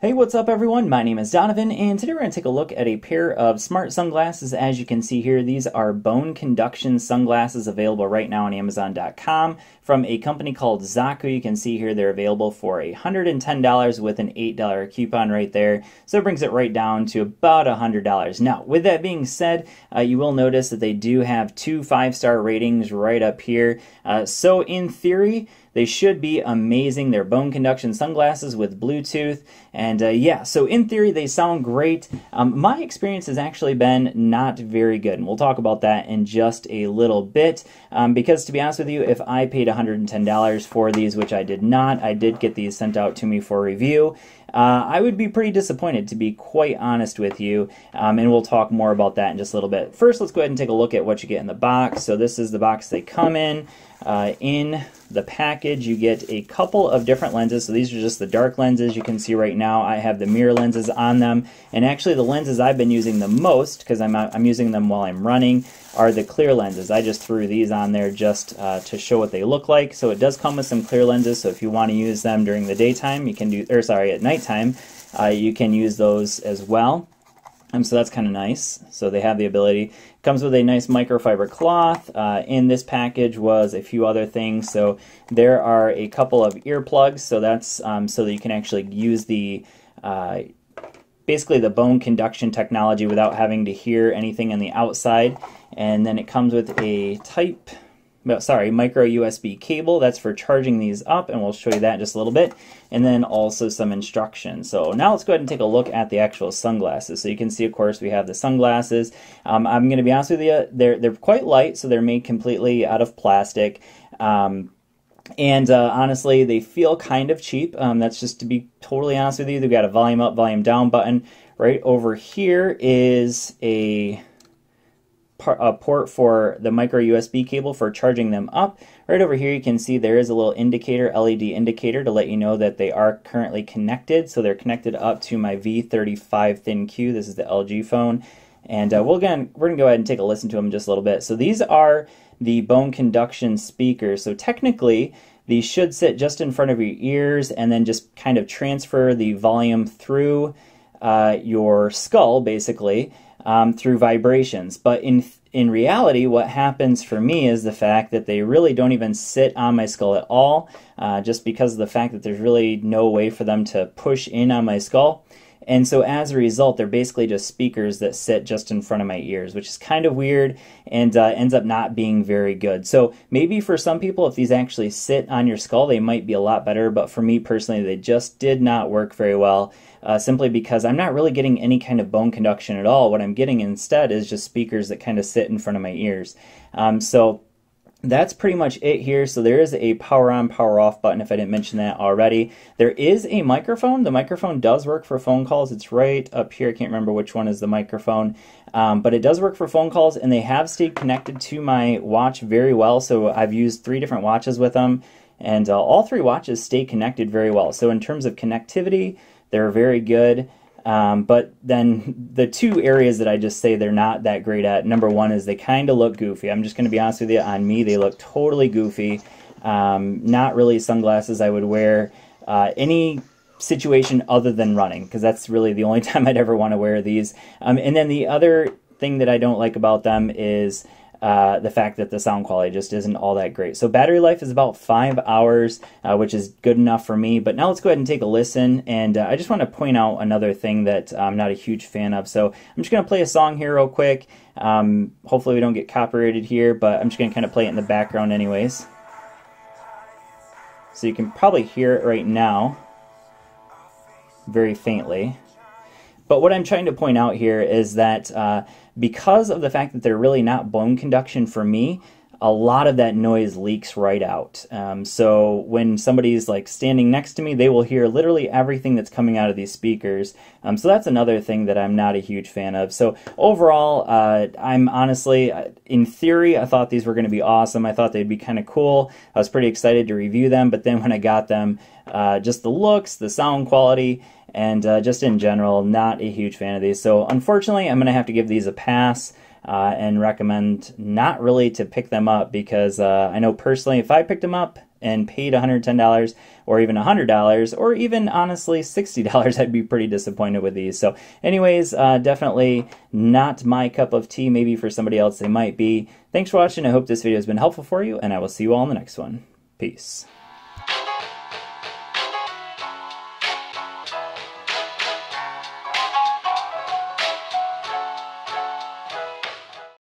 Hey, what's up everyone? My name is Donovan, and today we're going to take a look at a pair of smart sunglasses. As you can see here, these are bone conduction sunglasses available right now on Amazon.com from a company called Zakoo. You can see here they're available for $110 with an $8 coupon right there. So it brings it right down to about $100. Now, with that being said, you will notice that they do have two 5-star ratings right up here. So in theory, they should be amazing. They're bone conduction sunglasses with Bluetooth. And yeah, so in theory, they sound great. My experience has actually been not very good. And we'll talk about that in just a little bit. Because to be honest with you, if I paid $110 for these, which I did not, I did get these sent out to me for review. I would be pretty disappointed, to be quite honest with you, and we'll talk more about that in just a little bit. First, let's go ahead and take a look at what you get in the box. So this is the box they come in. In the package, you get a couple of different lenses. So these are just the dark lenses you can see right now. I have the mirror lenses on them, and actually the lenses I've been using the most, because I'm using them while I'm running, are the clear lenses. I just threw these on there just to show what they look like. So it does come with some clear lenses, so if you want to use them during the daytime, you can do, or sorry, at nighttime, you can use those as well. So that's kind of nice. So they have the ability. Comes with a nice microfiber cloth. In this package was a few other things. So there are a couple of earplugs. So that's so that you can actually use the basically the bone conduction technology without having to hear anything on the outside. And then it comes with a micro USB cable. That's for charging these up, and we'll show you that in just a little bit. And then also some instructions. So now let's go ahead and take a look at the actual sunglasses. So you can see, of course, we have the sunglasses. I'm going to be honest with you, they're quite light, so they're made completely out of plastic. Honestly, they feel kind of cheap. That's just to be totally honest with you. They've got a volume up, volume down button. Right over here is a port for the micro USB cable for charging them up. Right over here you can see there is a little indicator, LED indicator, to let you know that they are currently connected. So they're connected up to my V35 ThinQ. This is the LG phone. And we're going to go ahead and take a listen to them in just a little bit. So these are the bone conduction speakers. So technically these should sit just in front of your ears and then just kind of transfer the volume through your skull, basically, through vibrations. But in reality, what happens for me is the fact that they really don't even sit on my skull at all, just because of the fact that there's really no way for them to push in on my skull. And so as a result, they're basically just speakers that sit just in front of my ears, which is kind of weird and ends up not being very good. So maybe for some people, if these actually sit on your skull, they might be a lot better. But for me personally, they just did not work very well, simply because I'm not really getting any kind of bone conduction at all. What I'm getting instead is just speakers that kind of sit in front of my ears. So that's pretty much it here. So there is a power on, power off button, if I didn't mention that already. There is a microphone. The microphone does work for phone calls. It's right up here. I can't remember which one is the microphone. But it does work for phone calls, and they have stayed connected to my watch very well. So I've used 3 different watches with them, and all 3 watches stay connected very well. So in terms of connectivity, they're very good. But then the 2 areas that I just say they're not that great at, number one is they kind of look goofy. I'm just going to be honest with you, on me they look totally goofy. Not really sunglasses I would wear any situation other than running, because that's really the only time I'd ever want to wear these. And then the other thing that I don't like about them is the fact that the sound quality just isn't all that great. So battery life is about 5 hours, which is good enough for me. But now let's go ahead and take a listen. And I just want to point out another thing that I'm not a huge fan of. So I'm just going to play a song here real quick. Hopefully we don't get copyrighted here, but I'm just going to kind of play it in the background anyways. So you can probably hear it right now, very faintly. But what I'm trying to point out here is that because of the fact that they're really not bone conduction for me, a lot of that noise leaks right out. So when somebody's like standing next to me, they will hear literally everything that's coming out of these speakers. So that's another thing that I'm not a huge fan of. So overall, I'm honestly, in theory, I thought these were going to be awesome. I thought they'd be kind of cool. I was pretty excited to review them, but then when I got them, just the looks, the sound quality, and just in general, not a huge fan of these. So unfortunately, I'm going to have to give these a pass. and recommend not really to pick them up, because I know personally if I picked them up and paid $110 or even $100 or even honestly $60, I'd be pretty disappointed with these. So anyways, definitely not my cup of tea. Maybe for somebody else they might be. Thanks for watching. I hope this video has been helpful for you, and I will see you all in the next one. Peace.